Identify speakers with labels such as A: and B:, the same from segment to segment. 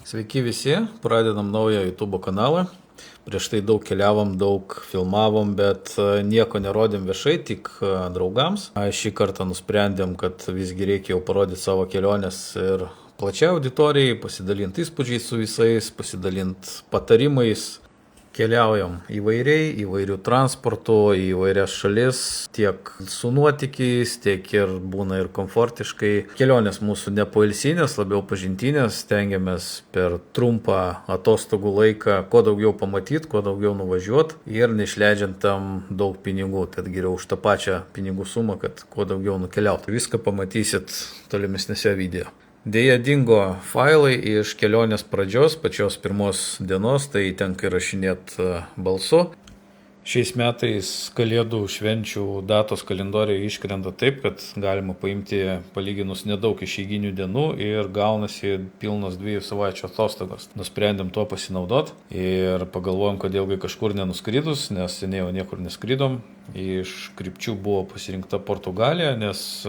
A: Sveiki visi, pradedam naują YouTube kanalą. Prieš tai daug keliavom, daug filmavom, bet nieko nerodėm viešai, tik draugams. Šį kartą nusprendėm, kad visgi reikia jau parodyti savo keliones ir plačiai auditorijai, pasidalinti įspūdžiais su visais, pasidalinti patarimais. Keliaujam įvairiai, įvairių transportų, į įvairias šalis, tiek su nuotykiais, tiek ir būna ir komfortiškai. Kelionės mūsų ne poilsinės, labiau pažintinės, stengiamės per trumpą atostogų laiką kuo daugiau pamatyti, kuo daugiau nuvažiuoti ir neišleidžiant tam daug pinigų, tad geriau už tą pačią pinigų sumą, kad kuo daugiau nukeliauti. Viską pamatysit tolimesnėse video. Deja, dingo failai iš kelionės pradžios, pačios pirmos dienos, tai tenka įrašinėti balsu. Šiais metais kalėdų švenčių datos kalendoriai iškrenta taip, kad galima paimti palyginus nedaug išeiginių dienų ir gaunasi pilnos 2 savaičių atostogos. Nusprendėm tuo pasinaudoti ir pagalvojom, kad ilgai kažkur nenuskridus, nes seniai jau niekur neskridom. Iš krypčių buvo pasirinkta Portugalija, nes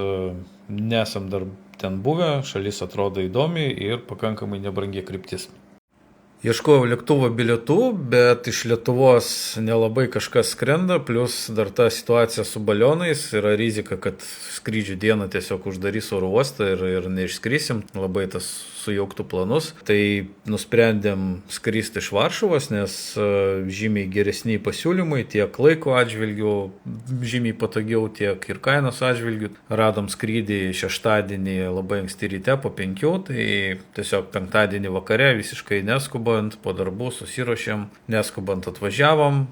A: nesam dar ten buvę, šalis atrodo įdomi ir pakankamai nebrangi kryptis. Ieškojau lėktuvo bilietų, bet iš Lietuvos nelabai kažkas skrenda, plus dar ta situacija su balionais, yra rizika, kad skrydžių dieną tiesiog uždarys oro uostą ir neišskrisim, labai tas sujauktų planus. Tai nusprendėm skristi iš Varšuvos, nes žymiai geresni pasiūlymai, tiek laiko atžvilgių, žymiai patogiau, tiek ir kainos atžvilgių. Radom skrydį šeštadienį labai anksti ryte po 5, tai tiesiog penktadienį vakare visiškai neskubant, po darbų susiruošėm, neskubant atvažiavom.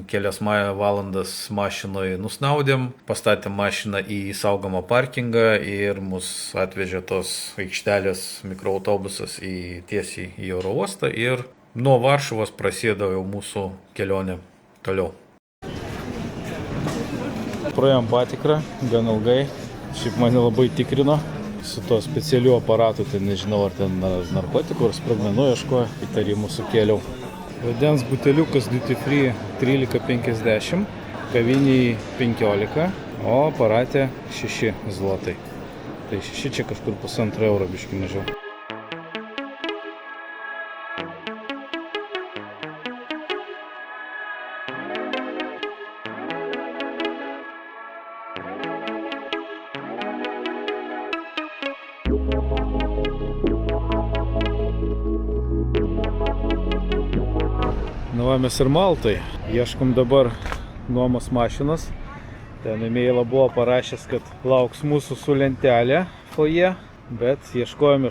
A: Kelias valandas mašinoje nusnaudėm, pastatėm mašiną į saugomą parkingą ir mus atvežė tos aikštelės mikroautobusas tiesiai į oro uostą ir nuo Varšuvos prasidėjo jau mūsų kelionė toliau. Praėjom patikrą gan ilgai, šiaip mane labai tikrino su to specialiu aparatu, tai nežinau ar ten narkotikų ar sprogmenų ieškojo, įtarimų sukėliau. Vandens buteliukas duty free 13,50, kaviniai 15, o aparate 6 zlotai. Tai 6 čia kažkur 1,5 euro biškį mažiau. Mes ir Maltai. Ieškom dabar nuomos mašinos. Ten emailą buvo parašęs, kad lauks mūsų su lentelė foje, bet ieškojom,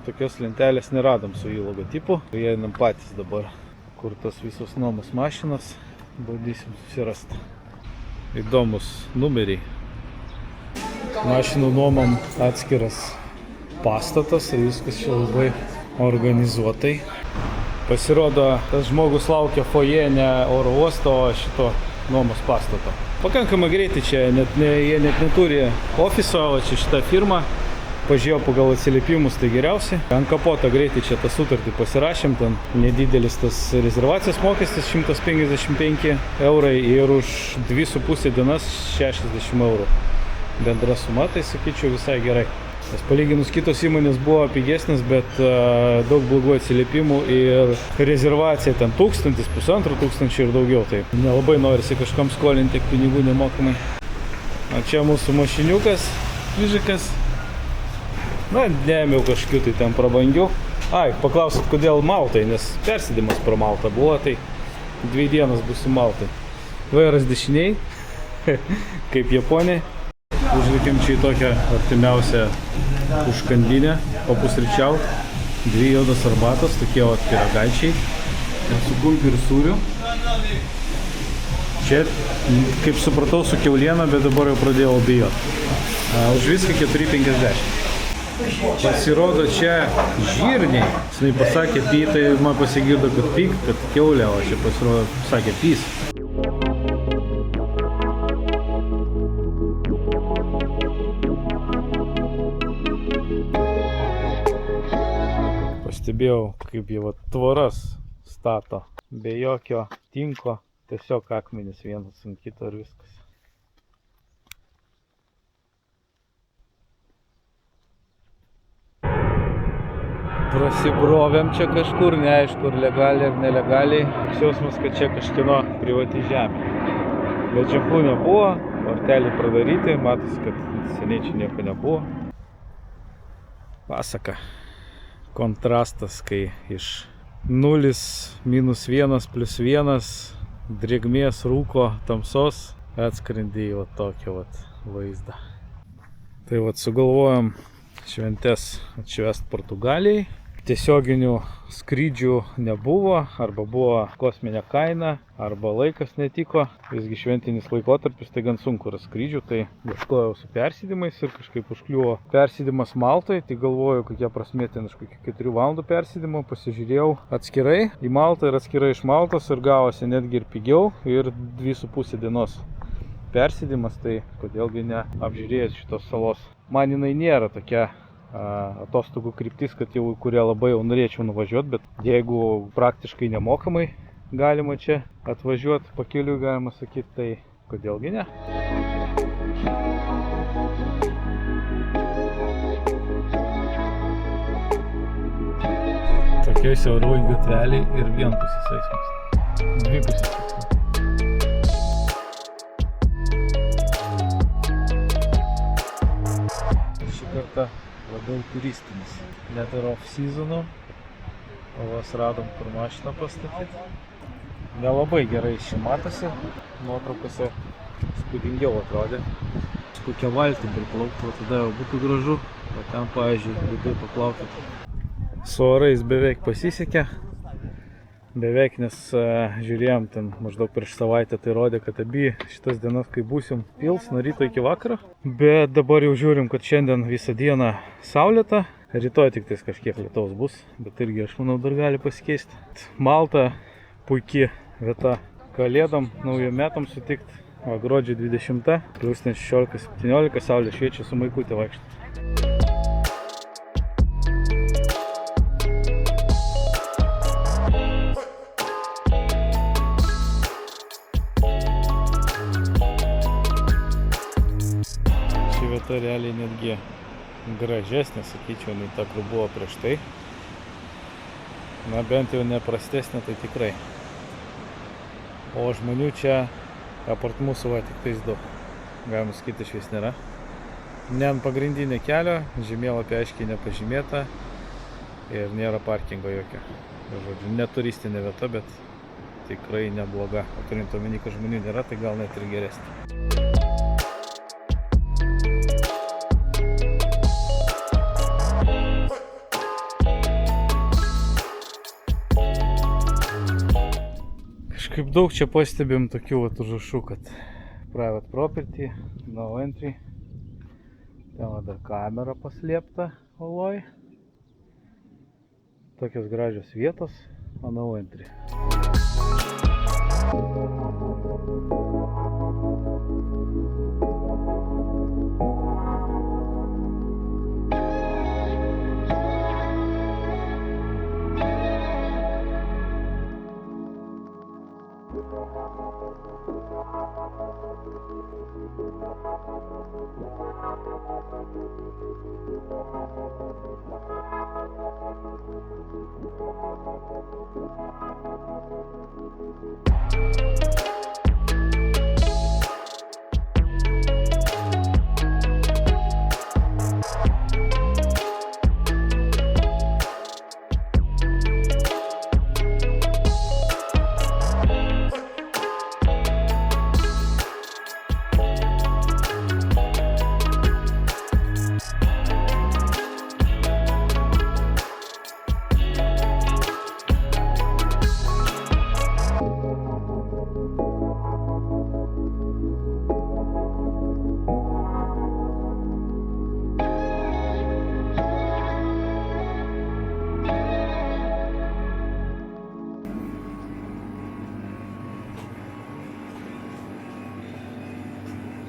A: tokios lentelės neradom su jų logotipu. Jie einam patys dabar, kur tos visos nuomos mašinos, bandysim susirasti. Įdomus numeriai. Mašinų nuomom atskiras pastatas ir viskas čia labai organizuotai. Pasirodo, tas žmogus laukia foje ne oro uosto, o šito nuomos pastato. Pakankamai greitai čia, jie net neturi ofiso, o čia šita firma. Pažiūrėjau pagal atsiliepimus, tai geriausiai. Ant kapoto greitai čia tą sutartį pasirašėm, ten nedidelis tas rezervacijos mokestis 155 eurai ir už 2,5 dienas 60 eurų. Bendra suma, tai sakyčiau visai gerai. Nes palyginus kitos įmonės buvo pigesnis, bet daug blogų atsiliepimų ir rezervacija ten 1000, 1500 ir daugiau. Tai nelabai norisi kažkam skolinti tiek pinigų nemokamai. O čia mūsų mašiniukas, vyžikas. Na, neėmiau kažkių tai ten prabangių. Paklausit, kodėl Maltai, nes persėdimas pro Maltą buvo, tai 2 dienas būsiu Maltai. Vairas dešiniai, kaip Japonija. Užlėkėm čia į tokią artimiausią užkandinę, papusryčiaut. 2 juodos arbatos, tokie pyragaičiai. Su kumpiu ir sūriu. Čia, kaip supratau, su kiauliena, bet dabar jau pradėjau abejoti. Už viską 4,50. Pasirodo čia žirniai. Jis pasakė py, tai man pasigirdo, kad pyk, kad kiaulė, o čia pasirodo sakė pys. Stebėjau, kaip jie tvoras stato, be jokio tinko, tiesiog akmenis vienas ant kito ir viskas. Prasibrovėm čia kažkur, neaišku, ar legaliai ar nelegaliai. Jausmas, kad čia kažkieno privati žemė. Bet ženklų nebuvo, varteliai pradaryti, matosi, kad seniai čia nieko nebuvo. Pasaka. Kontrastas, kai iš 0, -1, +1, drėgmės, rūko, tamsos atskrendi į tokį vaizdą. Tai sugalvojom šventes atšvest Portugalijai. Tiesioginių skrydžių nebuvo, arba buvo kosminė kaina, arba laikas netiko. Visgi šventinis laikotarpis, tai gan sunku yra skrydžių, tai ieškojau su persėdimais ir kažkaip užkliuvo persėdimas Maltai. Tai galvoju, kokia prasmė ten iš kokių 4 valandų persėdimo. Pasižiūrėjau atskirai į Maltą ir atskirai iš Maltos ir gavosi netgi ir pigiau ir 2,5 dienos persėdimas, tai kodėlgi ne apžiūrėjęs šitos salos. Man jinai nėra tokia atostogų kryptis, kad jau kurie labai jau norėčiau nuvažiuoti, bet jeigu praktiškai nemokamai galima čia atvažiuoti, pakeliui galima sakyti, tai kodėlgi ne. Tokioj siauroj gatveliai ir vienpusis eismas. Dvipusis. Šį kartą labiau turistinis. Net ir off-seasonu. O vas radom, kur mašiną pastatyti. Nelabai gerai šį matosi. Nuotraukose spūdingiau atrodė. Kokią valtį priplaukti, tada jau būtų gražu. O ten, pavyzdžiui, vidui paplaukti. Su orais beveik pasisekė. Beveik, nes žiūrėjom ten maždaug prieš savaitę, tai rodė, kad abi šitas dienas, kai būsim, pils nuo ryto iki vakaro. Bet dabar jau žiūrim, kad šiandien visą dieną saulėta. Rytoj tik tais kažkiek lietaus bus, bet irgi aš manau dar gali pasikeisti. Malta puikiai vieta kalėdom, naujų metam sutikti. Gruodžio 20, plius 16-17, saulė šviečia, su maikutė vaikšta. Vieta realiai netgi gražesnė, sakyčiau, nei ta, kur buvo prieš tai. Na, bent jau neprastesnė, tai tikrai. O žmonių čia apart mūsų va tik tais daug. Galima sakyti, iš vis nėra. Ne ant pagrindinio kelio, žemėlapį aiškiai nepažymėta ir nėra parkingo jokio. Žodžiu, ne turistinė vieta, bet tikrai nebloga. O turint omeny, kad žmonių nėra, tai gal net ir geresnė. Kaip daug čia pastebim tokių užrašų, kad private property, no entry. Ten dar kamera paslėpta oloj. Tokios gražios vietos, o no entry.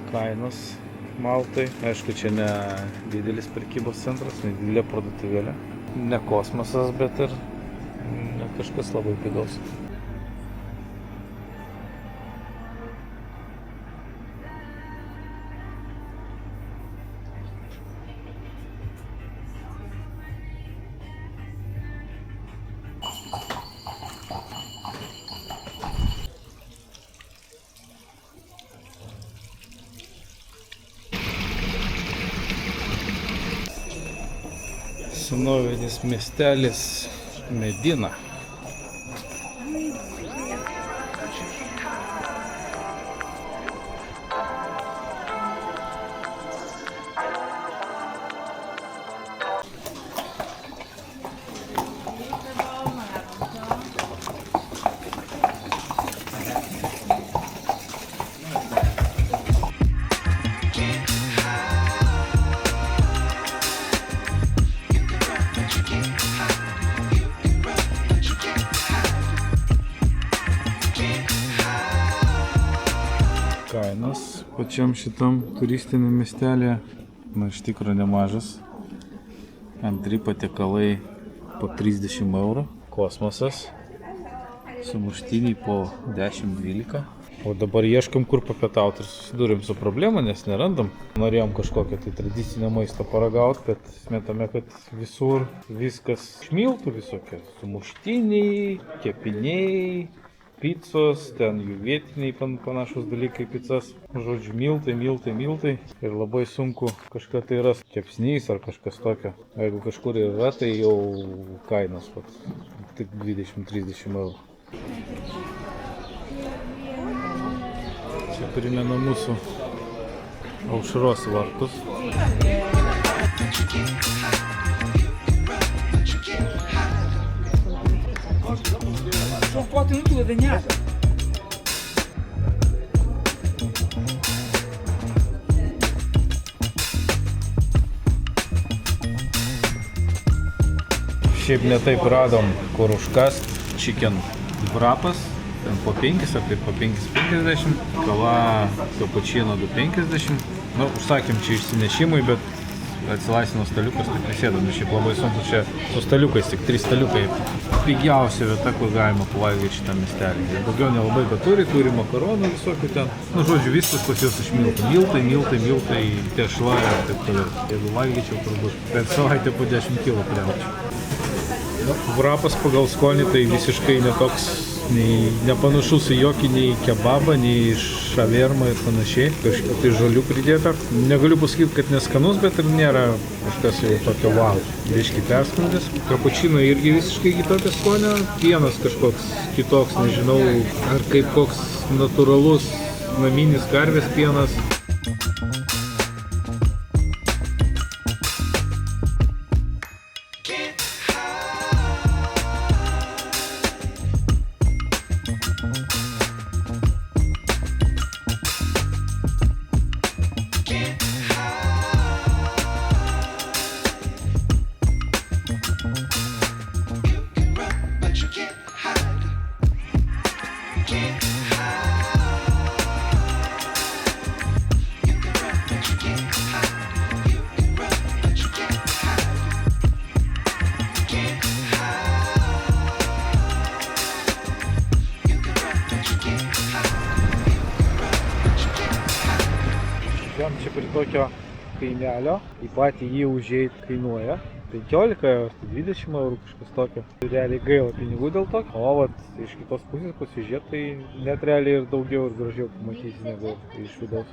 A: Kainos Maltai. Aišku, čia ne didelis prekybos centras, ne didelė parduotuvėlė. Ne kosmosas, bet ir ne kažkas labai pigaus.
B: Senovinis miestelis Medina. Kainos pačiam šitam turistiniam miestelėje, iš tikro nemažas. Antri patiekalai po 30 eurų. Kosmosas. Sumuštiniai po 10-12. O dabar ieškam kur papietauti ir susidūrėm su problema, nes nerandam. Norėjom kažkokią tai tradicinę maistą paragauti, bet metame, kad visur viskas šmiltų visokie. Sumuštiniai, kepiniai, picos, ten jų vietiniai panašus dalykai picas. Žodžiu, miltai. Ir labai sunku kažką tai ras. Kepsnys ar kažkas tokio. Jeigu kažkur yra, tai jau kainos tik 20-30 eurų. Čia primena mūsų Aušros vartus. Šiaip netaip radom, kur užkast. Chicken wrapas, ten po 5 ar tai po 5,50. Kava cappuccino 2,50. Nu, užsakėm čia išsinešimui, bet atsilaisvino staliukas, tai prisėdam. Šiaip labai sunku čia su staliukais, tik 3 staliukai. Pigiausia vieta, kur galima pavalgyti šitą miestelį. Daugiau nelabai turi makaronų visokių ten. Nu, žodžiu, viskas pas juos išmilta. Miltai, tešla ir taip toliau. Jeigu valgyčiau, turbūt per savaitę po 10 kg priaučiau. Wrapas pagal skonį tai visiškai netoks, nepanašus į jokį nei kebabą, nei šavermą ir panašiai. Kažkiek tai žolių pridėta. Negaliu pasakyti, kad neskanus, bet ir nėra kažkas jau tokio wow. Biškį perskrūdęs. Cappuccino irgi visiškai kitokio skonio. Pienas kažkoks kitoks, nežinau, ar kaip koks natūralus naminis karvės pienas. Čia prie tokio kaimelio, į patį jį užėjti kainuoja 15 ar 20 eurų kažkas tokio. Realiai gaila pinigų dėl to, o vat iš kitos pusės pasižiūrėti, tai net realiai ir daugiau ir gražiau pamatysi negu iš vidaus.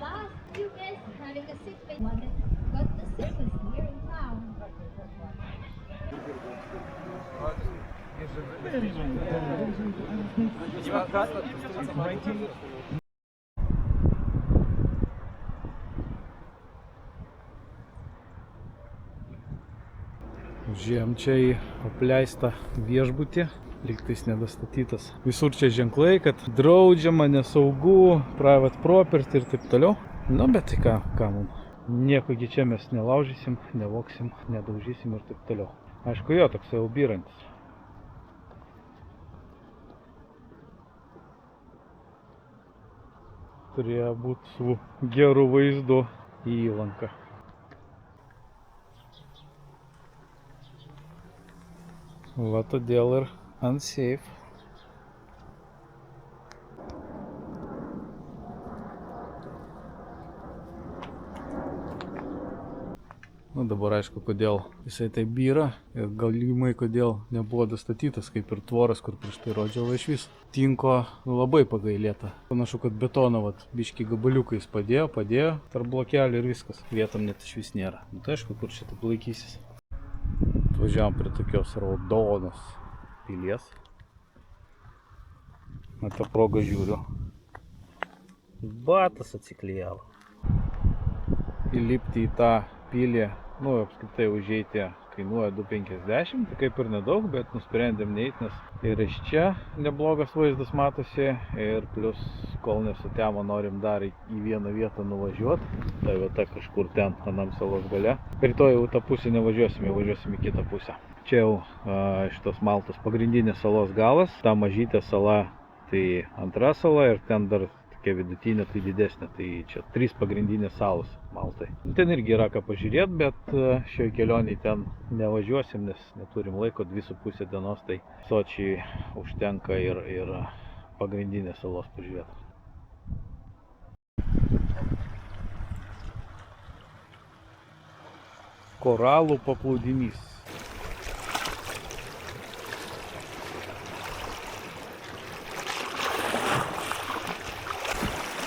B: Užėjom čia į apleistą viešbutį, lygtais nedastatytas. Visur čia ženklai, kad draudžiama, nesaugu, private property ir taip toliau. Nu, bet tai ką mums? Nieko čia mes nelaužysim, nevoksim, nedaužysim ir taip toliau. Aišku, jo toks jau byrantis. Turėjo būti su geru vaizdu į įlanką. Va todėl ir unsafe. Nu dabar aišku, kodėl jisai taip byra ir galimai kodėl nebuvo dastatytas, kaip ir tvoras, kur prieš tai rodžiau iš vis. Tinko labai pagailėta. Panašu, kad betono biškį gabaliukais padėjo tarp blokelių ir viskas. Vietom net iš vis nėra. Nu tai aišku, kur čia taip laikysis. Važiavom prie tokios raudonos pilies. Na tą progą žiūriu. Batas atsiklijavo. Įlipti į tą pilį, nu apskritai užeiti kainuoja 2,50, tai kaip ir nedaug, bet nusprendėm neiti, nes ir iš čia neblogas vaizdas matosi ir plus kol nesutemo norim dar į vieną vietą nuvažiuoti. Ta vieta kažkur ten, anam salos gale. Rytoj jau tą pusę nevažiuosime, važiuosime į kitą pusę. Čia jau šitos Maltos pagrindinė salos galas, ta mažytė sala tai antra sala ir ten dar tokia vidutinė, tai didesnė, tai čia 3 pagrindinės salos Maltai. Ten irgi yra ką pažiūrėti, bet šioj kelionėj ten nevažiuosim, nes neturim laiko, 2,5 dienos, tai sočiai užtenka ir pagrindinės salos pažiūrėti. Koralų paplūdimys.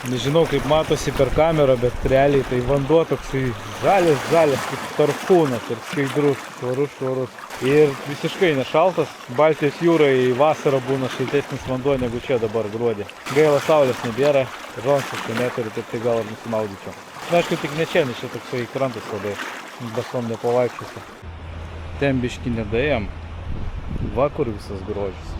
B: Nežinau, kaip matosi per kamerą, bet realiai tai vanduo toksai žalias, kaip tarpūnas ir skaidrus, švarus. Ir visiškai nešaltas. Baltijos jūrai vasarą būna šiltesnis vanduo negu čia dabar gruodį. Gaila, saulės nebėra, žonsas tai neturi, tai gal ir nusimaudyčiau. Na, aišku, tik ne čia, nes čia toksai krantas labai, basom nepavaikščiusi. Ten biškį nedaėjom, va kur visas grožis.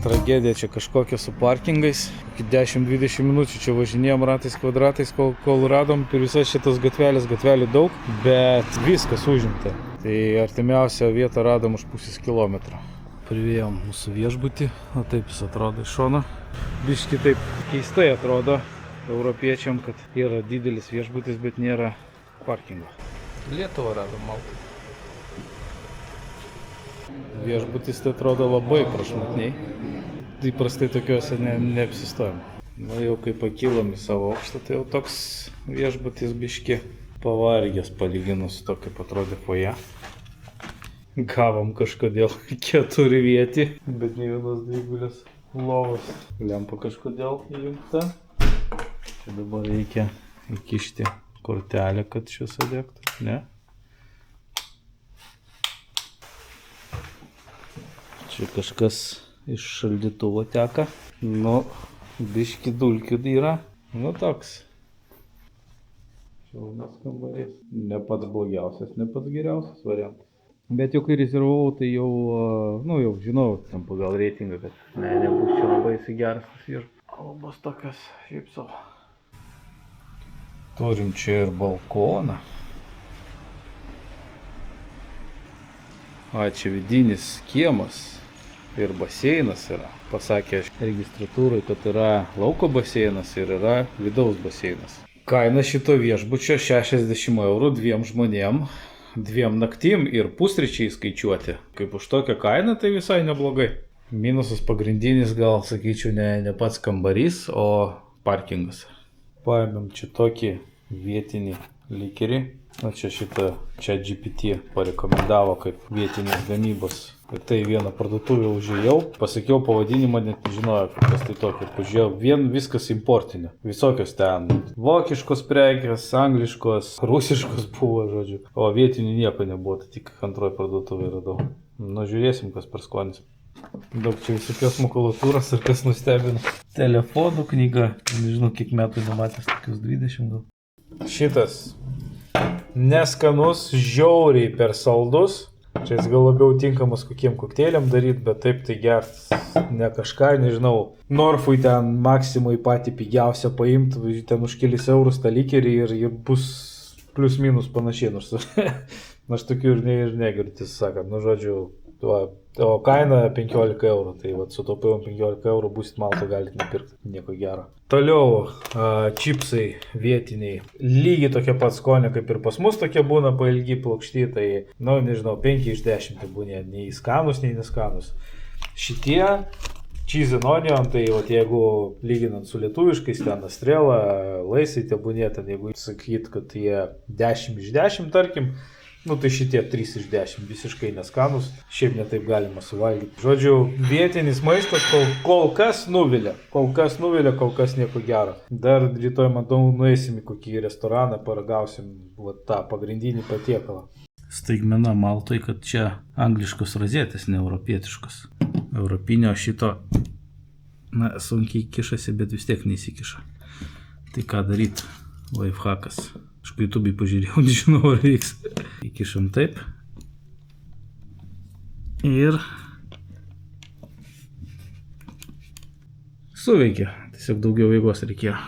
B: Tragedija čia kažkokia su parkingais. Iki 10-20 minučių čia važinėjom ratais kvadratais, kol radom per visas šitas gatvelių daug, bet viskas užimta. Tai artimiausią vietą radom už pusės kilometro. Privėjom mūsų viešbutį, o taip jis atrodo iš šono. Biški taip keistai atrodo europiečiam, kad yra didelis viešbutis, bet nėra parkingo. Lietuvą radom Maltą. Viešbutis tai atrodo labai prašmatniai. Įprastai tokiuose neapsistojom. Na jau kai pakilom į savo aukštą, tai jau toks viešbutis biški pavargęs palyginus su to, kaip atrodė foje. Gavom kažkodėl 4 vietį, bet ne vienos dvigulės lovos. Lempa kažkodėl įjungta. Čia dabar reikia įkišti kortelę, kad šviesa degtų. Ne? Čia kažkas iš šaldytuvo teka. Nu, biški dulkių yra. Nu, toks. Šilnas kambarys. Ne pats blogiausias, ne pats geriausias variantas. Bet jau kai rezervavau, tai jau, jau žinau, ten pagal reitingą, kad nebus čia labai geras tas viešbutis. Kalbos tokios, šiaip savo. Turim čia ir balkoną. Čia vidinis kiemas. Ir baseinas yra. Pasakė registratūrai, kad yra lauko baseinas ir yra vidaus baseinas. Kaina šito viešbučio 60 € 2 žmonėm, 2 naktim ir pusryčiai skaičiuoti. Kaip už tokią kainą, tai visai neblogai. Minusas pagrindinis, gal sakyčiau, ne pats kambarys, o parkingas. Paėmėm čia tokį vietinį likerį. Na čia šitą ChatGPT parekomendavo kaip vietinės gamybos. Ir tai vieną parduotuvę užėjau, pasakiau pavadinimą, net nežinojau, kas tai tokio. Pažiūrėjau, viskas importinė. Visokios ten vokiškos prekės, angliškos, rusiškos buvo, žodžiu. O vietinių nieko nebuvo, tai tik antroji parduotuvė radau. Nu, žiūrėsim, kas per skonis. Daug čia visokios makulatūros ir kas nustebino. Telefonų knyga, nežinau, kiek metų nematęs, tokius 20 gal. Šitas neskanus, žiauriai per saldus. Čia jis gal labiau tinkamas kokiem kokteiliam daryti, bet taip tai gert ne kažką, nežinau. Norfui ten Maksimui patį pigiausią paimti, ten už kelis eurus tą likerį ir bus plius minus panašiai, nors aš tokių ir negeriu, tiesą sakant. Nu, žodžiu, O kaina 15 eurų, tai vat sutaupiau 15 eurų, būsit Malto galite nupirkti, nieko gero. Toliau čipsai vietiniai, lygiai tokie pat skonio kaip ir pas mus tokie būna pailgi plokšti, tai, nu, nežinau, 5 iš 10 tai būna, nei skanus, nei neskanus. Šitie cheese and onion, tai vat, jeigu lyginant su lietuviškais, ten Estrela, Laisai, tie būnė, ten jeigu sakyt, kad jie 10 iš 10, tarkim, nu tai šitie 3 iš 10 visiškai neskanus, šiaip netaip galima suvalgyti. Žodžiu, vietinis maistas kol kas nuvilia, kol kas nieko gero. Dar rytoj, matau, nueisim į kokį restoraną, paragausim tą pagrindinį patiekalą. Staigmena Maltoj, kad čia angliškos rozetės, ne europietiškos. Europinio šito, na, sunkiai kišasi, bet vis tiek neįsikiša. Tai ką daryti? Lifehackas. Aš YouTube'ai pažiūrėjau, nežinau, ar reiks. Įkišam taip. Ir suveikia. Tiesiog daugiau jėgos reikėjo.